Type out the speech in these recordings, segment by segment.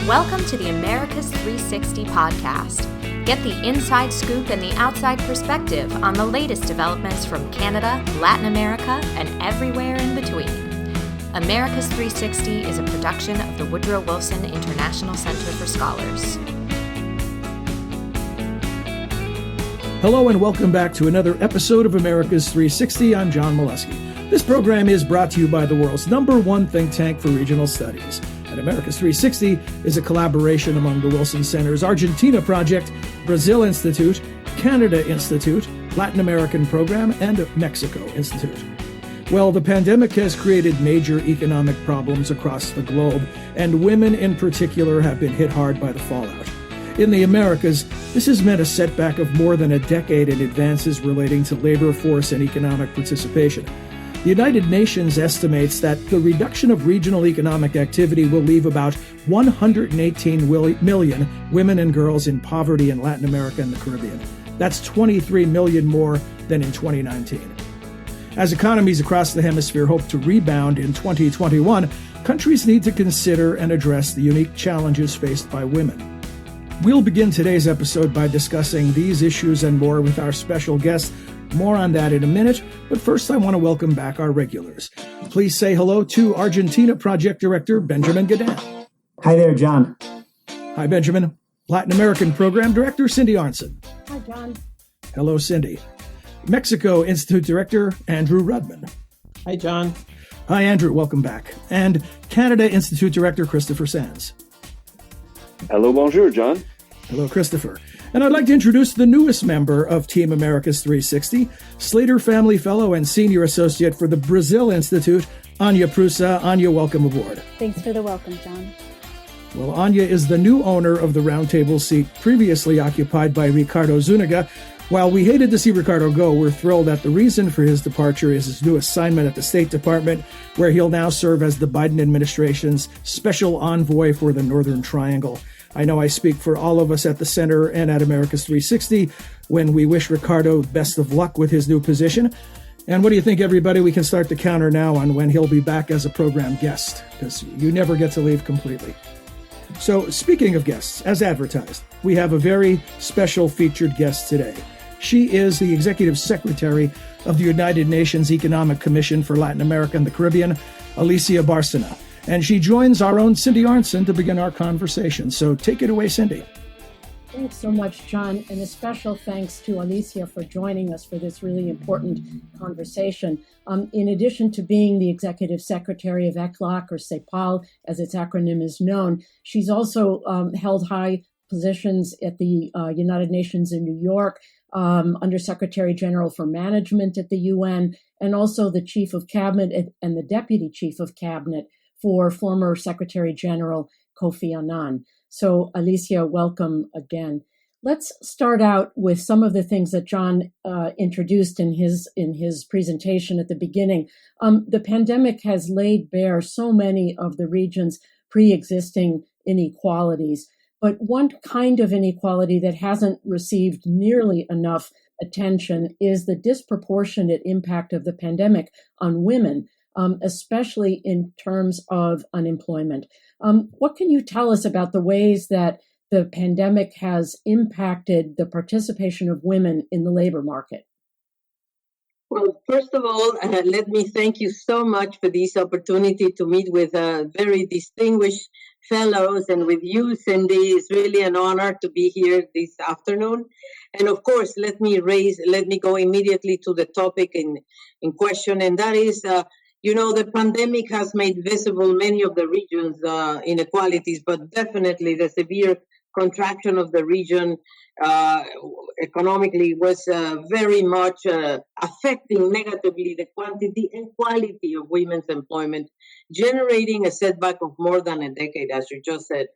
Welcome to the America's 360 podcast. Get the inside scoop and the outside perspective on the latest developments from Canada, Latin America, and everywhere in between. America's 360 is a production of the Woodrow Wilson International Center for Scholars. Hello and welcome back to another episode of America's 360. I'm John Molesky. This program is brought to you by the world's #1 think tank for regional studies. And America's 360 is a collaboration among the Wilson Center's Argentina Project, Brazil Institute, Canada Institute, Latin American Program, and Mexico Institute. Well, the pandemic has created major economic problems across the globe, and women in particular have been hit hard by the fallout. In the Americas, this has meant a setback of more than a decade in advances relating to labor force and economic participation. The United Nations estimates that the reduction of regional economic activity will leave about 118 million women and girls in poverty in Latin America and the Caribbean. That's 23 million more than in 2019. As economies across the hemisphere hope to rebound in 2021, countries need to consider and address the unique challenges faced by women. We'll begin today's episode by discussing these issues and more with our special guest. More on that in a minute, but first I want to welcome back our regulars. Please say hello to Argentina Project Director Benjamin Gadan. Hi there, John. Hi, Benjamin. Latin American Program Director Cindy Arnson. Hi, John. Hello, Cindy. Mexico Institute Director Andrew Rudman. Hi, John. Hi, Andrew. Welcome back. And Canada Institute Director Christopher Sands. Hello, bonjour, John. Hello, Christopher. And I'd like to introduce the newest member of Team America's 360, Slater Family Fellow and Senior Associate for the Brazil Institute, Anya Prusa. Anya, welcome aboard. Thanks for the welcome, John. Well, Anya is the new owner of the roundtable seat previously occupied by Ricardo Zuniga. While we hated to see Ricardo go, we're thrilled that the reason for his departure is his new assignment at the State Department, where he'll now serve as the Biden administration's special envoy for the Northern Triangle. I know I speak for all of us at the Center and at America's 360 when we wish Ricardo best of luck with his new position. And what do you think, everybody? We can start the counter now on when he'll be back as a program guest, because you never get to leave completely. So, speaking of guests, as advertised, we have a very special featured guest today. She is the Executive Secretary of the United Nations Economic Commission for Latin America and the Caribbean, Alicia Bárcena. And she joins our own Cindy Arnson to begin our conversation. So take it away, Cindy. Thanks so much, John. And a special thanks to Alicia for joining us for this really important conversation. In addition to being the Executive Secretary of ECLAC, or CEPAL, as its acronym is known, she's also held high positions at the United Nations in New York, Under Secretary General for Management at the UN, and also the Chief of Cabinet and the Deputy Chief of Cabinet for former Secretary General Kofi Annan. So, Alicia, welcome again. Let's start out with some of the things that John introduced in his presentation at the beginning. The pandemic has laid bare so many of the region's pre-existing inequalities, but one kind of inequality that hasn't received nearly enough attention is the disproportionate impact of the pandemic on women, especially in terms of unemployment. What can you tell us about the ways that the pandemic has impacted the participation of women in the labor market? Well, first of all, let me thank you so much for this opportunity to meet with very distinguished fellows and with you, Cindy. It's really an honor to be here this afternoon. And of course, let me go immediately to the topic in question, and that is the pandemic has made visible many of the region's inequalities, but definitely the severe contraction of the region economically was very much affecting negatively the quantity and quality of women's employment, generating a setback of more than a decade, as you just said.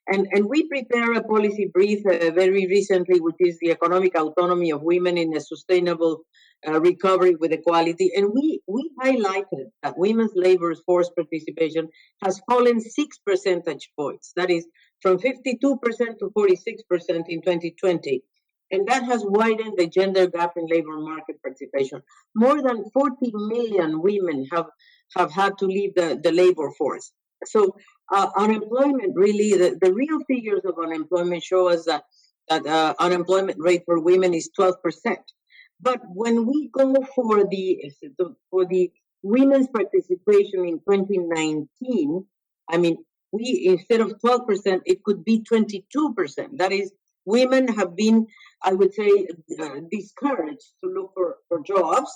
And we prepared a policy brief very recently, which is the economic autonomy of women in a sustainable recovery with equality. And we highlighted that women's labor force participation has fallen 6 percentage points. That is from 52% to 46% in 2020. And that has widened the gender gap in labor market participation. More than 40 million women have had to leave the labor force. So unemployment, really, the real figures of unemployment show us that unemployment rate for women is 12%. But when we go for the women's participation in 2019, I mean, we instead of 12%, it could be 22%. That is, women have been, I would say, discouraged to look for jobs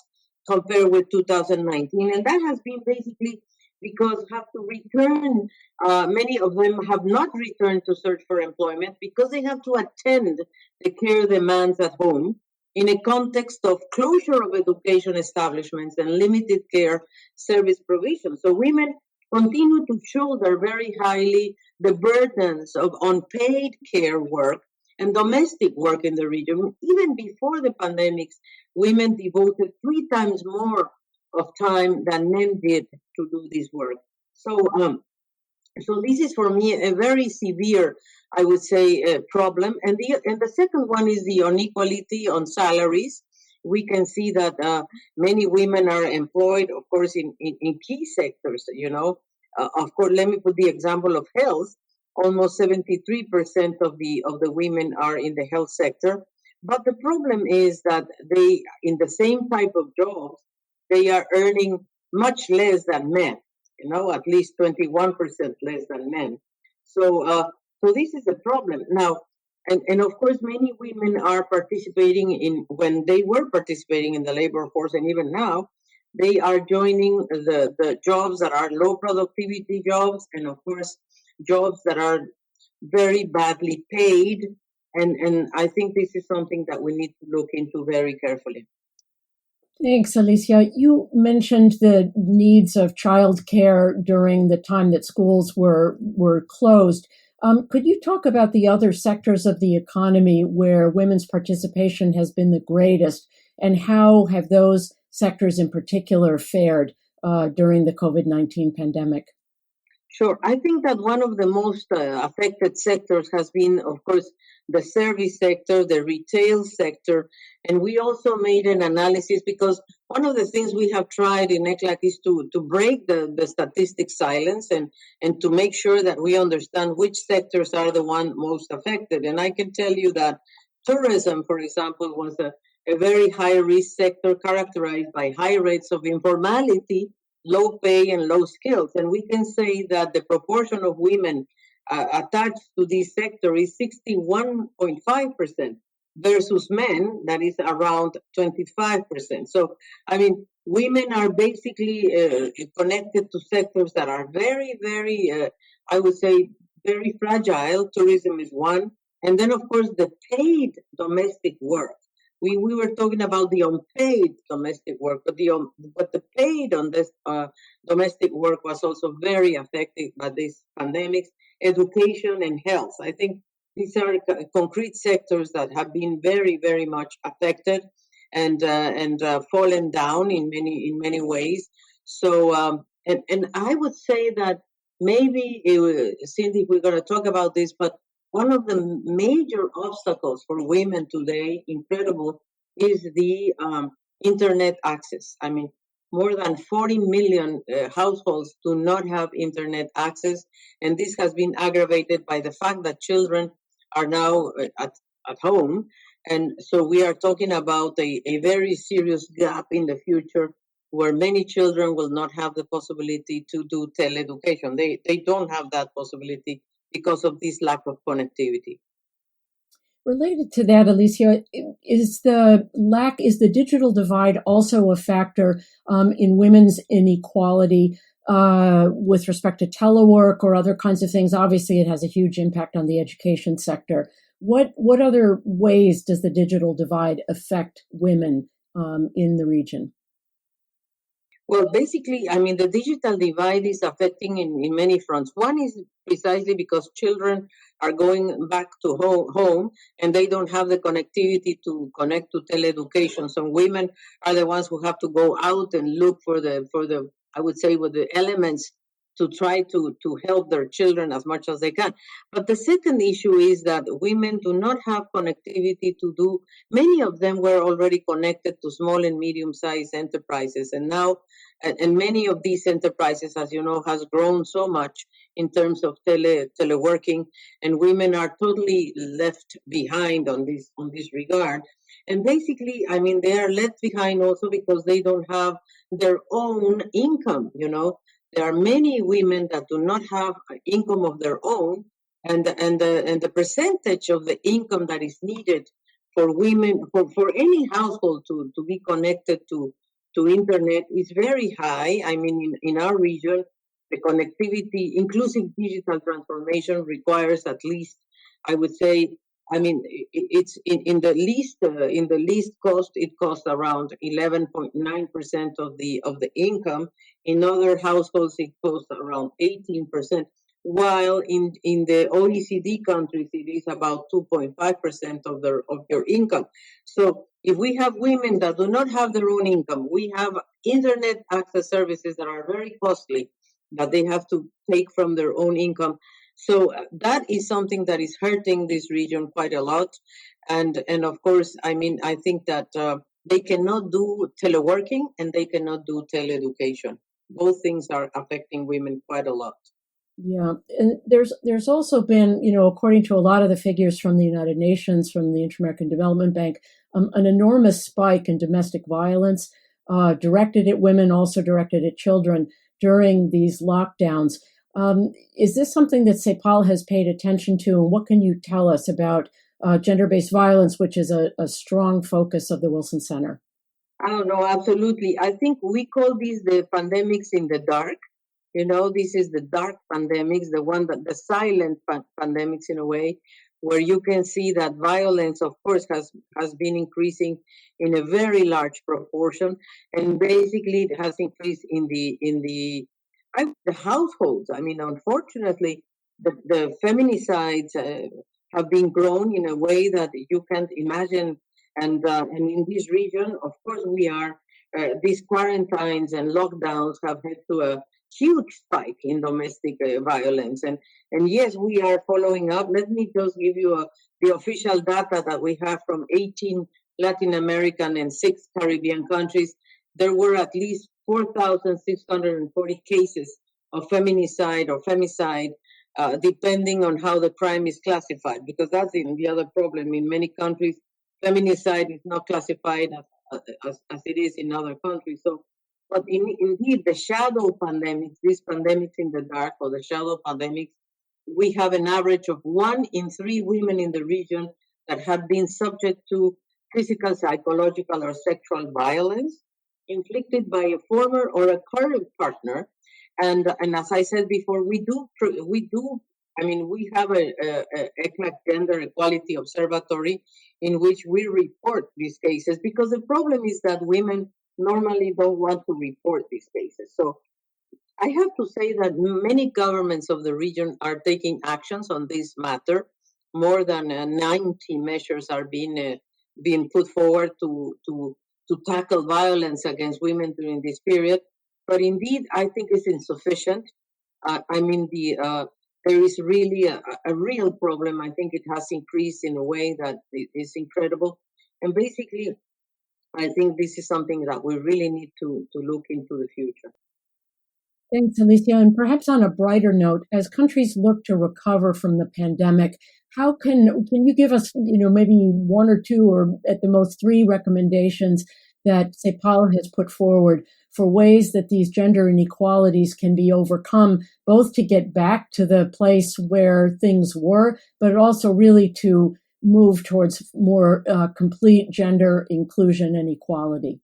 compared with 2019, and that has been basically because have to return. Many of them have not returned to search for employment because they have to attend the care demands at home in a context of closure of education establishments and limited care service provision. So women continue to shoulder very highly the burdens of unpaid care work and domestic work in the region. Even before the pandemics, women devoted 3 times more of time than men did to do this work. So this is for me a very severe, I would say, problem. And the second one is the inequality on salaries. We can see that many women are employed, of course, in key sectors. Of course, let me put the example of health. Almost 73% of the women are in the health sector. But the problem is that they, in the same type of jobs, they are earning much less than men. At least 21% less than men. So this is a problem now. And of course, many women are participating when they were participating in the labor force, and even now, they are joining the jobs that are low productivity jobs, and of course, jobs that are very badly paid. And I think this is something that we need to look into very carefully. Thanks, Alicia. You mentioned the needs of childcare during the time that schools were closed. Could you talk about the other sectors of the economy where women's participation has been the greatest, and how have those sectors in particular fared during the COVID-19 pandemic? Sure. I think that one of the most affected sectors has been, of course, the service sector, the retail sector. And we also made an analysis because one of the things we have tried in ECLAC is to break the statistic silence and to make sure that we understand which sectors are the one most affected. And I can tell you that tourism, for example, was a very high-risk sector characterized by high rates of informality, low pay, and low skills. And we can say that the proportion of women attached to this sector is 61.5% versus men, that is around 25%. So, I mean, women are basically connected to sectors that are very, very, I would say, very fragile. Tourism is one. And then, of course, the paid domestic work. We were talking about the unpaid domestic work, but the paid on this domestic work was also very affected by these pandemics. Education and health. I think these are concrete sectors that have been very, very much affected and fallen down in many ways. So and I would say that maybe Cindy, we're going to talk about this, but one of the major obstacles for women today, incredible, is the internet access. I mean, more than 40 million households do not have internet access, and this has been aggravated by the fact that children are now at home. And so we are talking about a very serious gap in the future where many children will not have the possibility to do teleeducation. They don't have that possibility because of this lack of connectivity. Related to that, Alicia, is the digital divide also a factor in women's inequality with respect to telework or other kinds of things? Obviously, it has a huge impact on the education sector. What other ways does the digital divide affect women in the region? Well, basically, I mean, the digital divide is affecting in many fronts. One is precisely because children are going back to home and they don't have the connectivity to connect to teleeducation. So women are the ones who have to go out and look for the I would say, with the elements try to help their children as much as they can. But the second issue is that women do not have connectivity to do, many of them were already connected to small and medium-sized enterprises. And now, and many of these enterprises, as you know, has grown so much in terms of teleworking, and women are totally left behind on this regard. And basically, I mean, they are left behind also because they don't have their own income, you know. There are many women that do not have an income of their own, and the percentage of the income that is needed for women, for any household to be connected to internet is very high. I mean, in our region, the connectivity, inclusive digital transformation requires at least, I would say, I mean, it's in the least cost, it costs around 11.9% of the income. In other households, it costs around 18%, while in the OECD countries, it is about 2.5% of their income. So if we have women that do not have their own income, we have internet access services that are very costly, that they have to take from their own income. So that is something that is hurting this region quite a lot. And of course, I mean, I think that they cannot do teleworking and they cannot do teleeducation. Both things are affecting women quite a lot. Yeah, and there's also been, you know, according to a lot of the figures from the United Nations, from the Inter-American Development Bank, an enormous spike in domestic violence directed at women, also directed at children during these lockdowns. Is this something that CEPAL has paid attention to, and what can you tell us about gender-based violence, which is a strong focus of the Wilson Center? Oh, no, absolutely. I think we call these the pandemics in the dark. You know, this is the dark pandemics, the silent pandemics in a way, where you can see that violence, of course, has been increasing in a very large proportion, and basically it has increased in the households. I mean, unfortunately, the feminicides have been grown in a way that you can't imagine. And in this region, of course, we are these quarantines and lockdowns have led to a huge spike in domestic violence. And yes, we are following up. Let me just give you the official data that we have from 18 Latin American and 6 Caribbean countries. There were at least 4,640 cases of feminicide or femicide, depending on how the crime is classified, because that's the other problem. In many countries, feminicide is not classified as it is in other countries. So, but indeed, the shadow pandemics, these pandemics in the dark or the shadow pandemics, we have an average of 1 in 3 women in the region that have been subject to physical, psychological, or sexual violence inflicted by a former or a current partner. And as I said before, we have a ECMAC Gender Equality Observatory in which we report these cases, because the problem is that women normally don't want to report these cases. So I have to say that many governments of the region are taking actions on this matter. More than 90 measures are being put forward to tackle violence against women during this period. But indeed, I think it's insufficient. There is really a real problem. I think it has increased in a way that is incredible. And basically, I think this is something that we really need to look into the future. Thanks, Alicia. And perhaps on a brighter note, as countries look to recover from the pandemic, how can you give us, maybe 1 or 2 or at the most 3 recommendations that CEPAL has put forward for ways that these gender inequalities can be overcome, both to get back to the place where things were, but also really to move towards more complete gender inclusion and equality?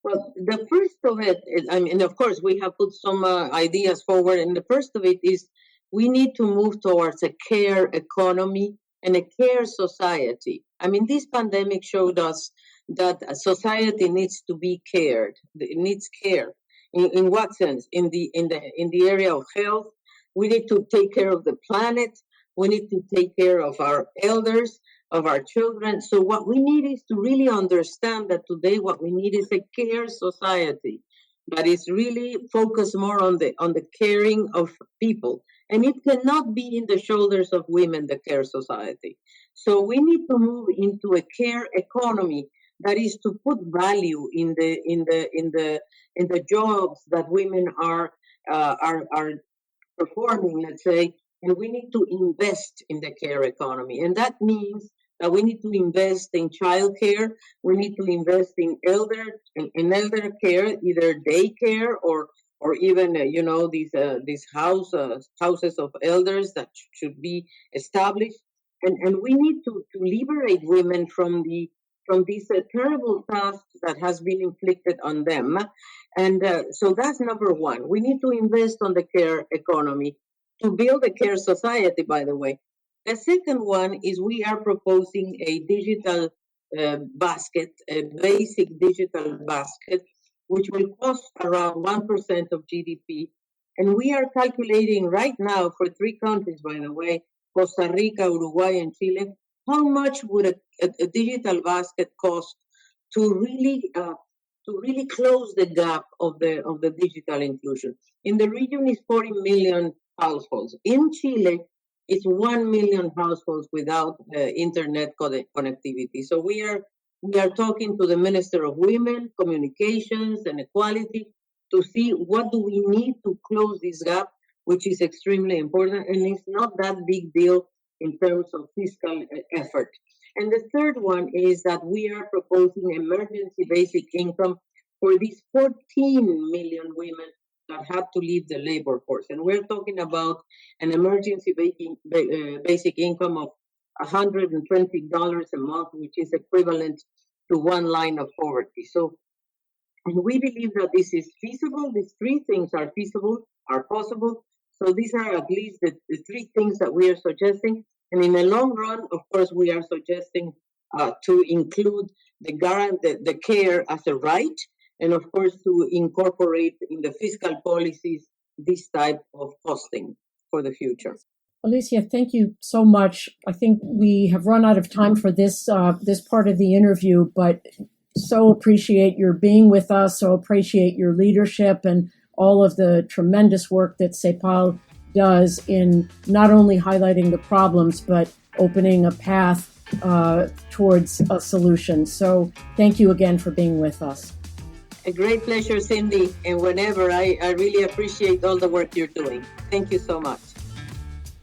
Well, the first of it is, of course, we have put some ideas forward, and the first of it is we need to move towards a care economy and a care society. This pandemic showed us that society needs to be cared. It needs care. In what sense? In the area of health, we need to take care of the planet. We need to take care of our elders, of our children. So what we need is to really understand that today what we need is a care society but it's really focused more on the caring of people. And it cannot be in the shoulders of women, the care society. So we need to move into a care economy that is to put value in the jobs that women are performing, let's say, and we need to invest in the care economy. And that means that we need to invest in childcare, we need to invest in elder care, either daycare or even these houses of elders that should be established, and we need to liberate women from these terrible tasks that has been inflicted on them. And so that's number one. We need to invest on the care economy to build a care society, by the way. The second one is we are proposing a digital basket, a basic digital basket, which will cost around 1% of GDP. And we are calculating right now for three countries, by the way, Costa Rica, Uruguay, and Chile, how much would a digital basket cost to really close the gap of the digital inclusion? In the region is 40 million households. In Chile, it's 1 million households without internet connectivity. So we are talking to the Minister of Women, Communications, and Equality to see what do we need to close this gap, which is extremely important, and it's not that big deal in terms of fiscal effort. And the third one is that we are proposing emergency basic income for these 14 million women that have to leave the labor force. And we're talking about an emergency basic income of $120 a month, which is equivalent to one line of poverty. So we believe that this is feasible. These three things are feasible, are possible. So these are at least the three things that we are suggesting. And in the long run, of course, we are suggesting to include the care as a right, and of course to incorporate in the fiscal policies this type of costing for the future. Alicia, thank you so much. I think we have run out of time for this part of the interview, but so appreciate your being with us, so appreciate your leadership and all of the tremendous work that CEPAL does in not only highlighting the problems, but opening a path towards a solution. So thank you again for being with us. A great pleasure, Cindy. And whenever, I really appreciate all the work you're doing. Thank you so much.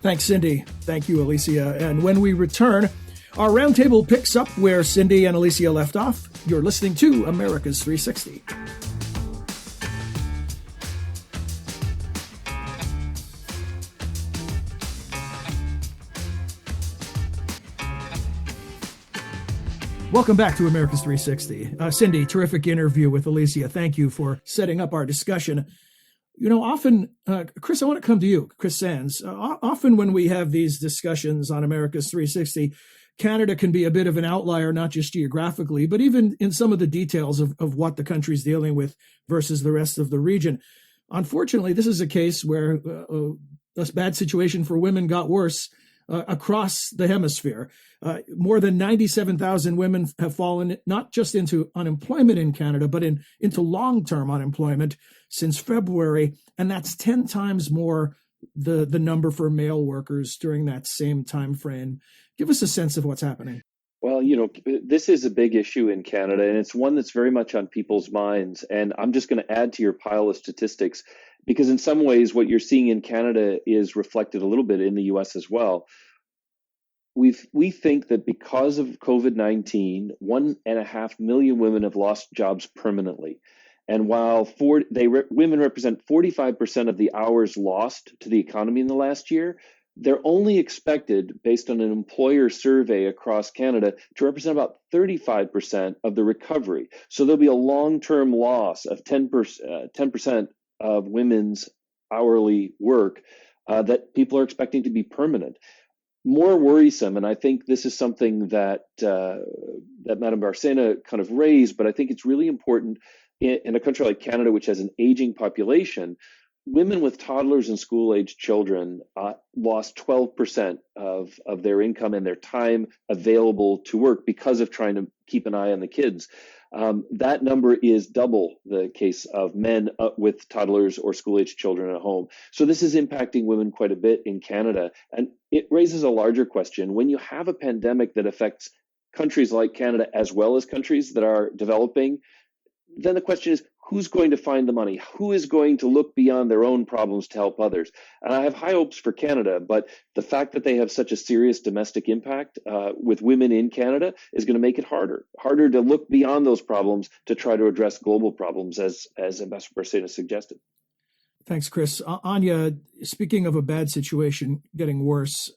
Thanks, Cindy. Thank you, Alicia. And when we return, our roundtable picks up where Cindy and Alicia left off. You're listening to America's 360. Welcome back to America's 360. Cindy, terrific interview with Alicia. Thank you for setting up our discussion. You know, often, Chris, I want to come to you, Chris Sands. Often when we have these discussions on America's 360, Canada can be a bit of an outlier, not just geographically, but even in some of the details of what the country's dealing with versus the rest of the region. Unfortunately, this is a case where a bad situation for women got worse across the hemisphere. More than 97,000 women have fallen not just into unemployment in Canada, but into long-term unemployment since February. And that's 10 times more the number for male workers during that same time frame. Give us a sense of what's happening. Well, you know, this is a big issue in Canada, and it's one that's very much on people's minds. And I'm just going to add to your pile of statistics, because in some ways what you're seeing in Canada is reflected a little bit in the U.S. as well. We think that because of COVID-19, 1.5 million women have lost jobs permanently. And while women represent 45% of the hours lost to the economy in the last year, they're only expected, based on an employer survey across Canada, to represent about 35% of the recovery. So there'll be a long-term loss of 10% of women's hourly work that people are expecting to be permanent. More worrisome, and I think this is something that Madame Bárcena kind of raised, but I think it's really important in a country like Canada, which has an aging population. Women with toddlers and school-age children lost 12% of their income and their time available to work because of trying to keep an eye on the kids. That number is double the case of men with toddlers or school-aged children at home. So this is impacting women quite a bit in Canada. And it raises a larger question. When you have a pandemic that affects countries like Canada as well as countries that are developing, then the question is, who's going to find the money? Who is going to look beyond their own problems to help others? And I have high hopes for Canada, but the fact that they have such a serious domestic impact with women in Canada is going to make it harder to look beyond those problems to try to address global problems, as Ambassador Bárcena suggested. Thanks, Chris. Anya, speaking of a bad situation getting worse,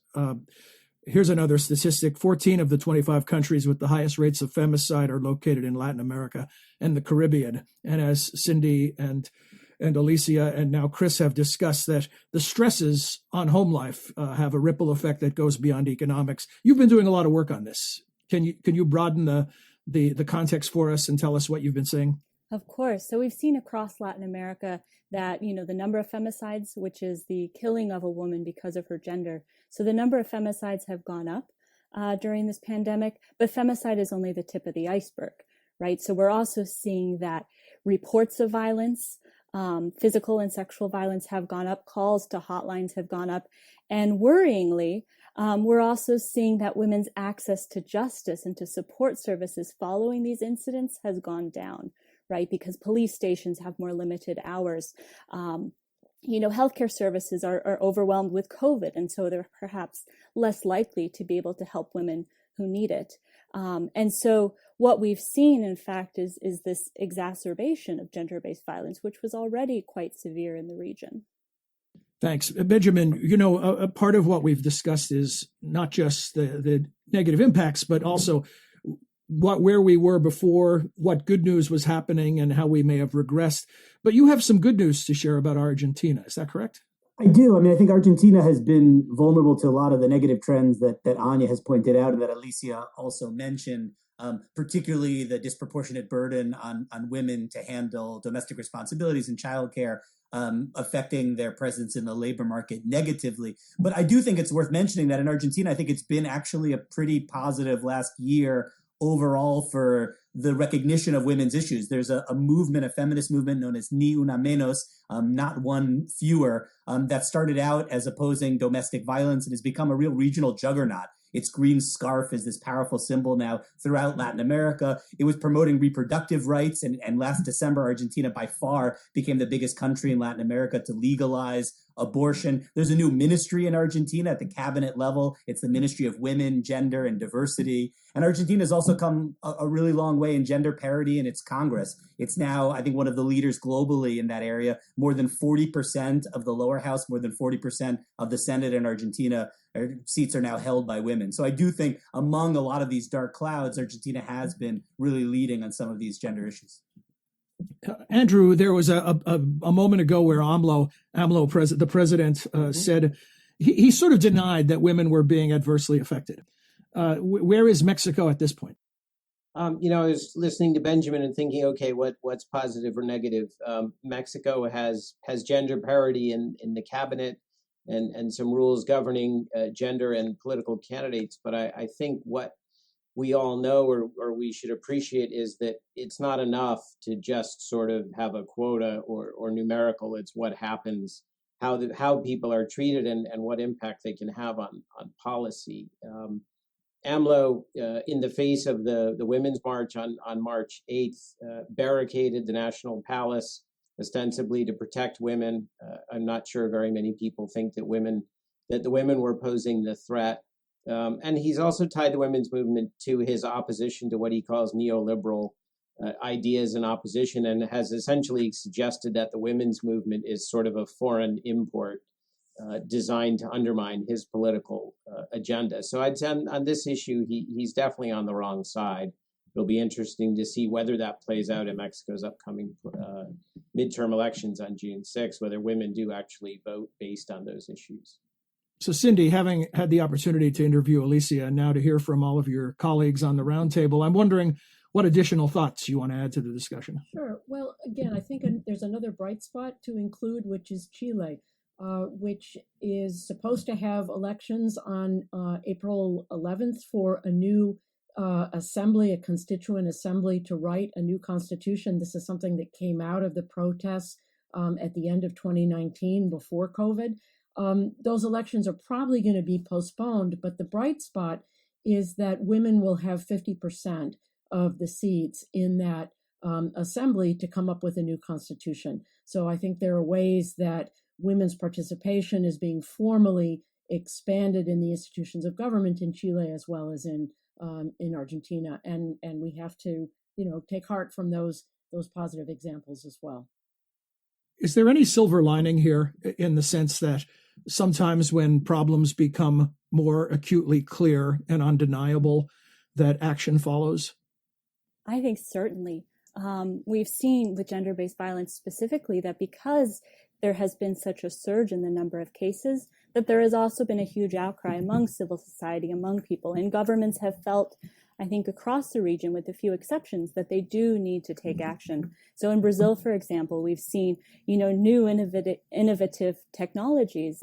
here's another statistic. 14 of the 25 countries with the highest rates of femicide are located in Latin America and the Caribbean. And as Cindy and Alicia and now Chris have discussed, that the stresses on home life have a ripple effect that goes beyond economics. You've been doing a lot of work on this. Can you broaden the context for us and tell us what you've been saying? Of course. So we've seen across Latin America that, the number of femicides, which is the killing of a woman because of her gender. So the number of femicides have gone up during this pandemic, but femicide is only the tip of the iceberg, right? So we're also seeing that reports of violence, physical and sexual violence have gone up, calls to hotlines have gone up. And worryingly, we're also seeing that women's access to justice and to support services following these incidents has gone down, right? Because police stations have more limited hours. Healthcare services are overwhelmed with COVID, and so they're perhaps less likely to be able to help women who need it. And so what we've seen, in fact, is this exacerbation of gender-based violence, which was already quite severe in the region. Thanks. Benjamin, a part of what we've discussed is not just the negative impacts, but also where we were before, what good news was happening, and how we may have regressed. But you have some good news to share about Argentina. Is that correct? I do. I think Argentina has been vulnerable to a lot of the negative trends that Anya has pointed out and that Alicia also mentioned, particularly the disproportionate burden on women to handle domestic responsibilities and childcare, affecting their presence in the labor market negatively. But I do think it's worth mentioning that in Argentina, I think it's been actually a pretty positive last year overall for the recognition of women's issues. There's a movement, a feminist movement known as Ni Una Menos, not one fewer, that started out as opposing domestic violence and has become a real regional juggernaut. Its green scarf is this powerful symbol now throughout Latin America. It was promoting reproductive rights, and last December, Argentina by far became the biggest country in Latin America to legalize abortion. There's a new ministry in Argentina at the cabinet level. It's the Ministry of Women, Gender, and Diversity. And Argentina has also come a really long way in gender parity in its Congress. It's now, I think, one of the leaders globally in that area. More than 40% of the lower house, more than 40% of the Senate in Argentina seats are now held by women. So I do think among a lot of these dark clouds, Argentina has been really leading on some of these gender issues. Andrew, there was a moment ago where the president said he sort of denied that women were being adversely affected. Where is Mexico at this point? I was listening to Benjamin and thinking, okay, what's positive or negative? Mexico has gender parity in the cabinet and some rules governing gender and political candidates. But I think what we all know or we should appreciate is that it's not enough to just sort of have a quota or numerical. It's what happens, how people are treated and what impact they can have on policy. AMLO, in the face of the Women's March on March 8th, barricaded the National Palace, ostensibly to protect women. I'm not sure very many people think that the women were posing the threat. And he's also tied the women's movement to his opposition to what he calls neoliberal ideas and opposition, and has essentially suggested that the women's movement is sort of a foreign import designed to undermine his political agenda. So I'd say on this issue, he's definitely on the wrong side. It'll be interesting to see whether that plays out in Mexico's upcoming midterm elections on June 6th, whether women do actually vote based on those issues. So, Cindy, having had the opportunity to interview Alicia and now to hear from all of your colleagues on the roundtable, I'm wondering what additional thoughts you want to add to the discussion. Sure. Well, again, I think there's another bright spot to include, which is Chile, which is supposed to have elections on April 11th for a new assembly, a constituent assembly, to write a new constitution. This is something that came out of the protests at the end of 2019 before COVID. Those elections are probably going to be postponed, but the bright spot is that women will have 50% of the seats in that assembly to come up with a new constitution. So I think there are ways that women's participation is being formally expanded in the institutions of government in Chile as well as in Argentina, and we have to take heart from those positive examples as well. Is there any silver lining here, in the sense that sometimes when problems become more acutely clear and undeniable, that action follows? I think certainly. We've seen with gender-based violence specifically that because there has been such a surge in the number of cases, that there has also been a huge outcry among civil society, among people, and governments have felt, I think, across the region, with a few exceptions, that they do need to take action. So in Brazil, for example, we've seen, new innovative technologies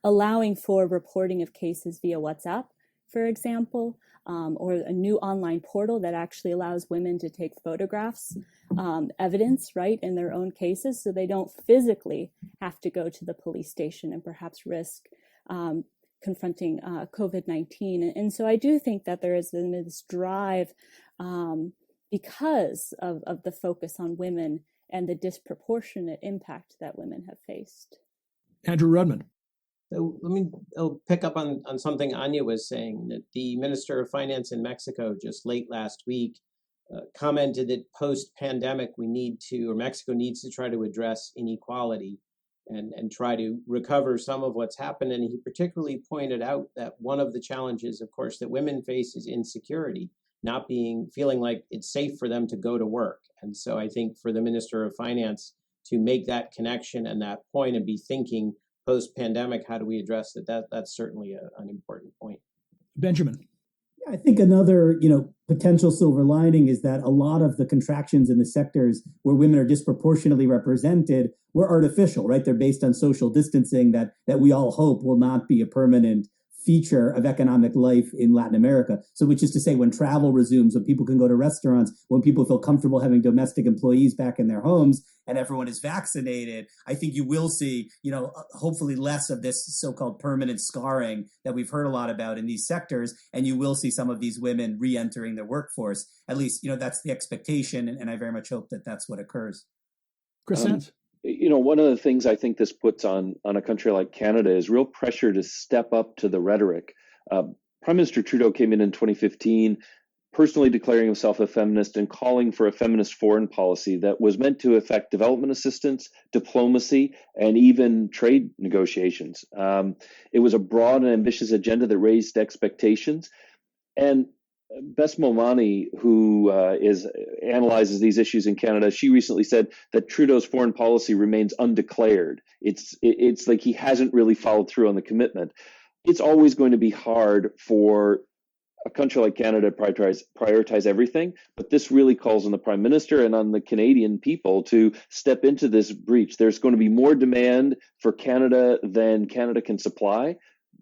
allowing for reporting of cases via WhatsApp, for example, or a new online portal that actually allows women to take photographs, evidence, right, in their own cases, so they don't physically have to go to the police station and perhaps risk confronting COVID-19. And so I do think that there is this drive because of the focus on women and the disproportionate impact that women have faced. Andrew Rudman. So I'll pick up on something Anya was saying, that the Minister of Finance in Mexico just late last week commented that post-pandemic Mexico needs to try to address inequality and try to recover some of what's happened. And he particularly pointed out that one of the challenges, of course, that women face is insecurity, not feeling like it's safe for them to go to work. And so I think for the Minister of Finance to make that connection and that point and be thinking post-pandemic, how do we address it? That's certainly an important point. Benjamin. I think another, potential silver lining is that a lot of the contractions in the sectors where women are disproportionately represented were artificial, right? They're based on social distancing that we all hope will not be a permanent feature of economic life in Latin America. So which is to say, when travel resumes, when people can go to restaurants, when people feel comfortable having domestic employees back in their homes and everyone is vaccinated, I think you will see, hopefully less of this so-called permanent scarring that we've heard a lot about in these sectors. And you will see some of these women re-entering their workforce. At least, that's the expectation. And I very much hope that that's what occurs. Chris Sands. One of the things I think this puts on a country like Canada is real pressure to step up to the rhetoric. Prime Minister Trudeau came in 2015, personally declaring himself a feminist and calling for a feminist foreign policy that was meant to affect development assistance, diplomacy, and even trade negotiations. It was a broad and ambitious agenda that raised expectations. And Bess Momani, who analyzes these issues in Canada, she recently said that Trudeau's foreign policy remains undeclared. It's like he hasn't really followed through on the commitment. It's always going to be hard for a country like Canada to prioritize everything, but this really calls on the Prime Minister and on the Canadian people to step into this breach. There's going to be more demand for Canada than Canada can supply.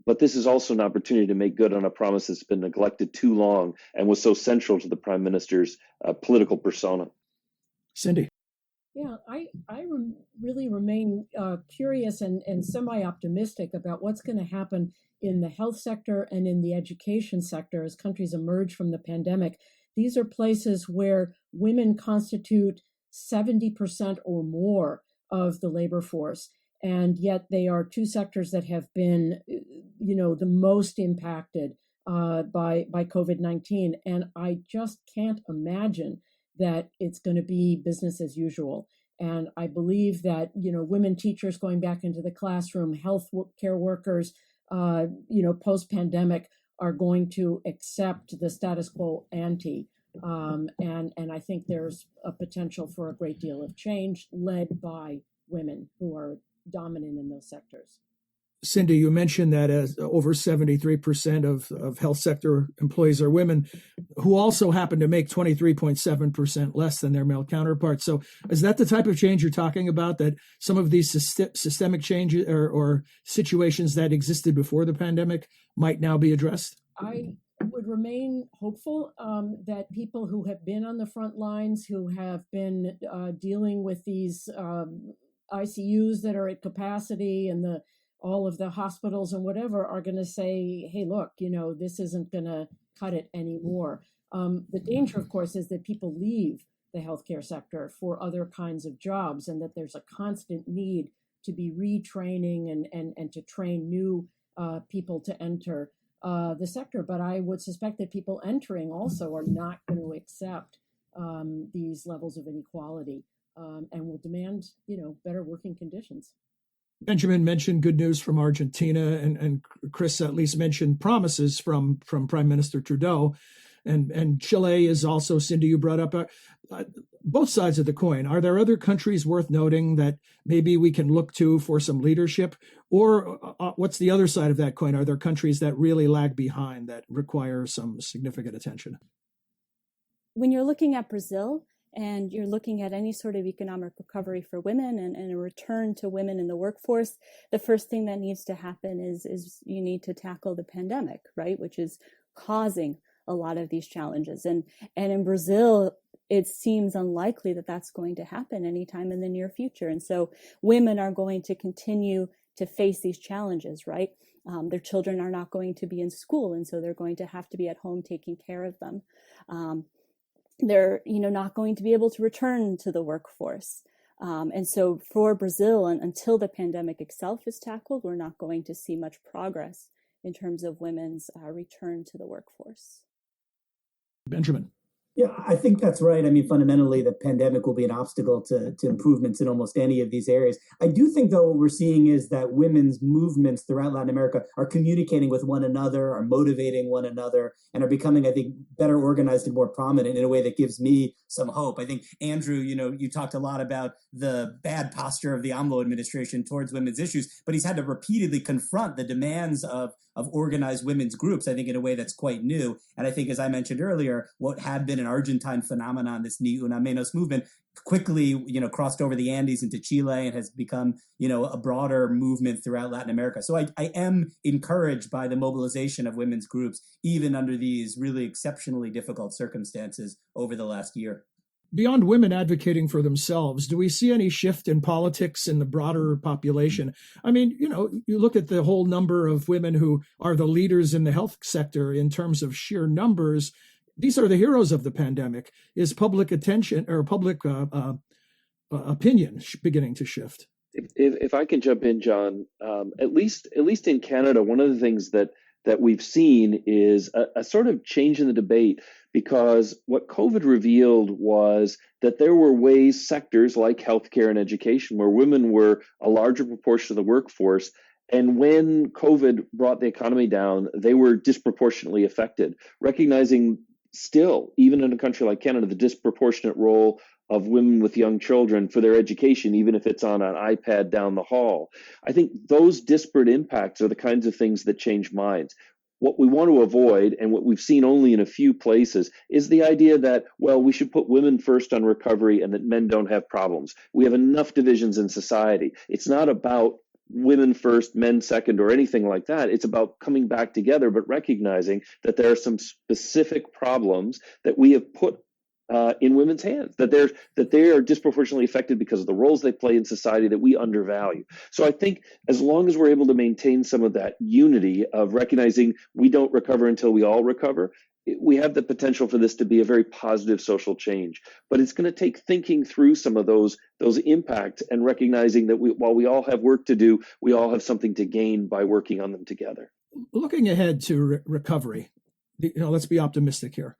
But this is also an opportunity to make good on a promise that's been neglected too long and was so central to the Prime Minister's political persona. Cindy. Yeah, I really remain curious and semi-optimistic about what's going to happen in the health sector and in the education sector as countries emerge from the pandemic. These are places where women constitute 70% or more of the labor force. And yet they are two sectors that have been, the most impacted by COVID-19. And I just can't imagine that it's going to be business as usual. And I believe that, women teachers going back into the classroom, health care workers, post-pandemic are going to accept the status quo ante. And I think there's a potential for a great deal of change led by women who are dominant in those sectors. Cindy, you mentioned that as over 73% of health sector employees are women who also happen to make 23.7% less than their male counterparts. So is that the type of change you're talking about, that some of these systemic changes or situations that existed before the pandemic might now be addressed? I would remain hopeful that people who have been on the front lines, who have been dealing with these ICUs that are at capacity and all of the hospitals and whatever are going to say, hey, look, this isn't going to cut it anymore. The danger, of course, is that people leave the healthcare sector for other kinds of jobs, and that there's a constant need to be retraining and to train new people to enter the sector. But I would suspect that people entering also are not going to accept these levels of inequality and will demand, better working conditions. Benjamin mentioned good news from Argentina, and Chris at least mentioned promises from Prime Minister Trudeau. And Chile is also, Cindy, you brought up both sides of the coin. Are there other countries worth noting that maybe we can look to for some leadership? Or what's the other side of that coin? Are there countries that really lag behind that require some significant attention? When you're looking at Brazil and you're looking at any sort of economic recovery for women and a return to women in the workforce, the first thing that needs to happen is you need to tackle the pandemic, right? Which is causing a lot of these challenges. And in Brazil, it seems unlikely that that's going to happen anytime in the near future. And so women are going to continue to face these challenges, right? Their children are not going to be in school, and so they're going to have to be at home taking care of them. They're not going to be able to return to the workforce. And so for Brazil, until the pandemic itself is tackled, we're not going to see much progress in terms of women's return to the workforce. Benjamin. Yeah, I think that's right. I mean, fundamentally, the pandemic will be an obstacle to improvements in almost any of these areas. I do think, though, what we're seeing is that women's movements throughout Latin America are communicating with one another, are motivating one another, and are becoming, I think, better organized and more prominent in a way that gives me some hope. I think, Andrew, you talked a lot about the bad posture of the AMLO administration towards women's issues, but he's had to repeatedly confront the demands of organized women's groups, I think, in a way that's quite new. And I think, as I mentioned earlier, what had been an Argentine phenomenon, this Ni Una Menos movement, quickly, crossed over the Andes into Chile and has become, a broader movement throughout Latin America. So I am encouraged by the mobilization of women's groups, even under these really exceptionally difficult circumstances over the last year. Beyond women advocating for themselves, do we see any shift in politics in the broader population? I mean, you look at the whole number of women who are the leaders in the health sector in terms of sheer numbers. These are the heroes of the pandemic. Is public attention or public opinion beginning to shift? If I can jump in, John, at least in Canada, one of the things that we've seen is a sort of change in the debate, because what COVID revealed was that there were sectors like healthcare and education, where women were a larger proportion of the workforce. And when COVID brought the economy down, they were disproportionately affected, recognizing still, even in a country like Canada, the disproportionate role of women with young children for their education, even if it's on an iPad down the hall. I think those disparate impacts are the kinds of things that change minds. What we want to avoid, and what we've seen only in a few places, is the idea that, we should put women first on recovery and that men don't have problems. We have enough divisions in society. It's not about women first, men second, or anything like that. It's about coming back together, but recognizing that there are some specific problems that we have put in women's hands, that they are disproportionately affected because of the roles they play in society that we undervalue. So I think as long as we're able to maintain some of that unity of recognizing we don't recover until we all recover, we have the potential for this to be a very positive social change. But it's going to take thinking through some of those impacts and recognizing that while we all have work to do, we all have something to gain by working on them together. Looking ahead to recovery, let's be optimistic here.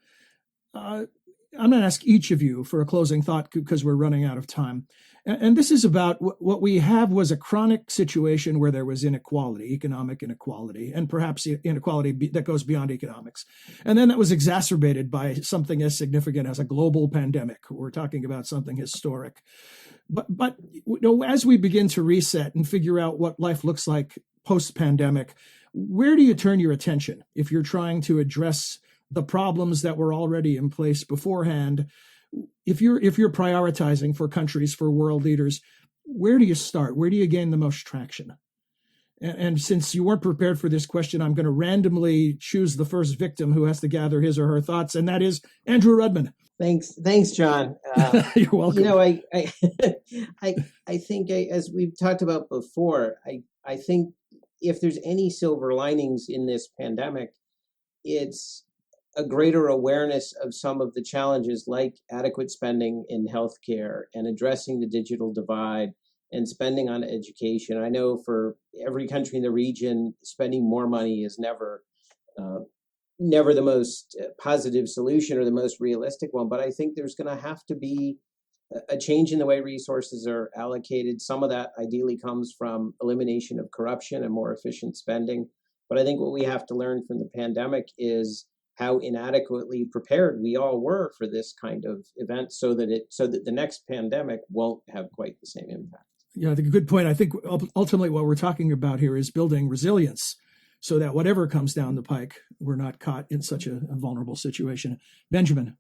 I'm going to ask each of you for a closing thought because we're running out of time. And this is about what we have was a chronic situation where there was inequality, economic inequality, and perhaps inequality that goes beyond economics. And then that was exacerbated by something as significant as a global pandemic. We're talking about something historic. But as we begin to reset and figure out what life looks like post-pandemic, where do you turn your attention if you're trying to address the problems that were already in place beforehand? If you're prioritizing for countries, for world leaders, where do you start? Where do you gain the most traction? And since you weren't prepared for this question, I'm going to randomly choose the first victim who has to gather his or her thoughts, and that is Andrew Rudman. Thanks, John. You're welcome. I think as we've talked about before, I think if there's any silver linings in this pandemic, it's a greater awareness of some of the challenges like adequate spending in healthcare and addressing the digital divide and spending on education. I know for every country in the region, spending more money is never the most positive solution or the most realistic one, but I think there's going to have to be a change in the way resources are allocated. Some of that ideally comes from elimination of corruption and more efficient spending. But I think what we have to learn from the pandemic is how inadequately prepared we all were for this kind of event so that the next pandemic won't have quite the same impact. Yeah, I think a good point. I think ultimately what we're talking about here is building resilience so that whatever comes down the pike, we're not caught in such a vulnerable situation. Benjamin.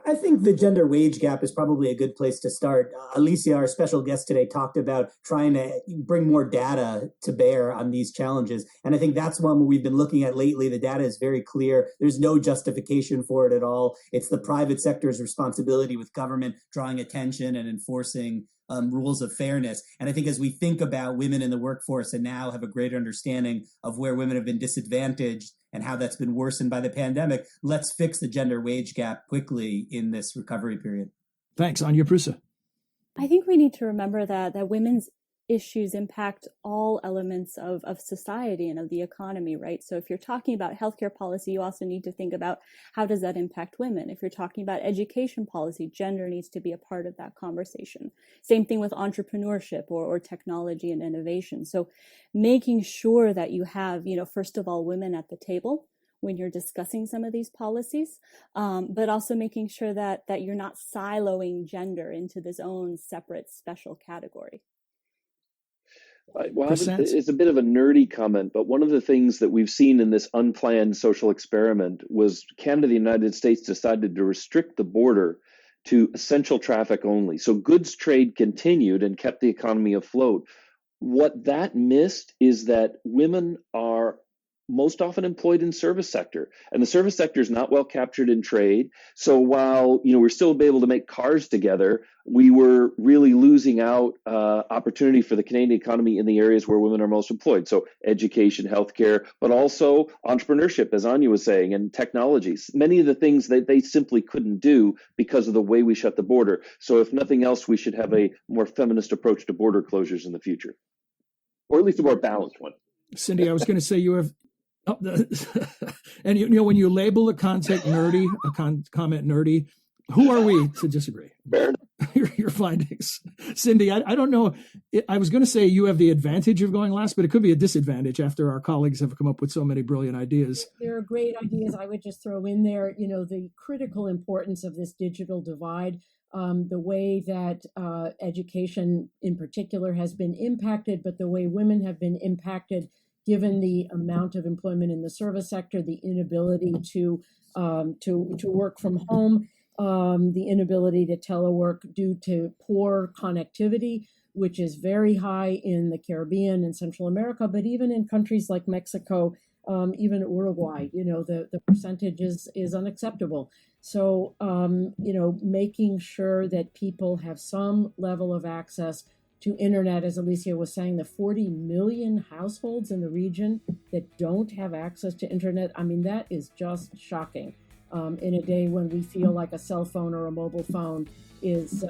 I think the gender wage gap is probably a good place to start. Alicia, our special guest today, talked about trying to bring more data to bear on these challenges. And I think that's one we've been looking at lately. The data is very clear. There's no justification for it at all. It's the private sector's responsibility with government drawing attention and enforcing rules of fairness. And I think as we think about women in the workforce and now have a greater understanding of where women have been disadvantaged and how that's been worsened by the pandemic, let's fix the gender wage gap quickly in this recovery period. Thanks. Anya Prusa. I think we need to remember that women's issues impact all elements of society and of the economy, right? So if you're talking about healthcare policy, you also need to think about how does that impact women. If you're talking about education policy, gender needs to be a part of that conversation. Same thing with entrepreneurship or technology and innovation. So making sure that you have, first of all, women at the table when you're discussing some of these policies, but also making sure that you're not siloing gender into this own separate special category. Well, it's a bit of a nerdy comment, but one of the things that we've seen in this unplanned social experiment was Canada and the United States decided to restrict the border to essential traffic only. So goods trade continued and kept the economy afloat. What that missed is that women are most often employed in service sector, and the service sector is not well captured in trade. So while we're still able to make cars together, we were really losing out opportunity for the Canadian economy in the areas where women are most employed. So education, healthcare, but also entrepreneurship, as Anya was saying, and technologies. Many of the things that they simply couldn't do because of the way we shut the border. So if nothing else, we should have a more feminist approach to border closures in the future, or at least a more balanced one. Cindy, I was going to say you have. And when you label a content nerdy, comment nerdy, who are we to disagree? Your findings, Cindy. I don't know. I was going to say you have the advantage of going last, but it could be a disadvantage after our colleagues have come up with so many brilliant ideas. There are great ideas. I would just throw in there, the critical importance of this digital divide. The way that education in particular has been impacted, but the way women have been impacted given the amount of employment in the service sector, the inability to work from home, the inability to telework due to poor connectivity, which is very high in the Caribbean and Central America, but even in countries like Mexico, even Uruguay, the percentage is unacceptable. So, making sure that people have some level of access to internet, as Alicia was saying, the 40 million households in the region that don't have access to internet. I mean, that is just shocking in a day when we feel like a cell phone or a mobile phone is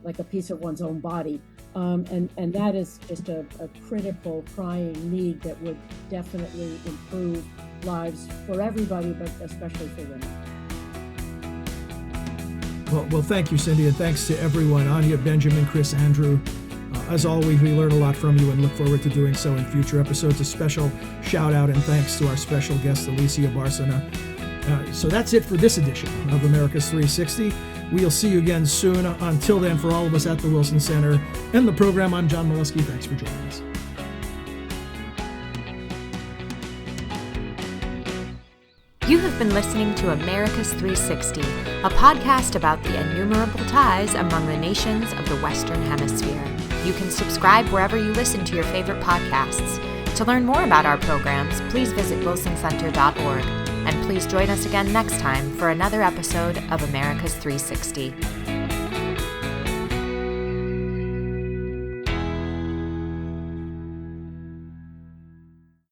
like a piece of one's own body. And that is just a critical, crying need that would definitely improve lives for everybody, but especially for women. Well, thank you, Cindy, and thanks to everyone, Anya, Benjamin, Chris, Andrew. As always, we learn a lot from you and look forward to doing so in future episodes. A special shout out and thanks to our special guest, Alicia Bárcena. So that's it for this edition of America's 360. We'll see you again soon. Until then, for all of us at the Wilson Center and the program, I'm John Molesky. Thanks for joining us. You have been listening to America's 360, a podcast about the innumerable ties among the nations of the Western Hemisphere. You can subscribe wherever you listen to your favorite podcasts. To learn more about our programs, please visit wilsoncenter.org. And please join us again next time for another episode of America's 360.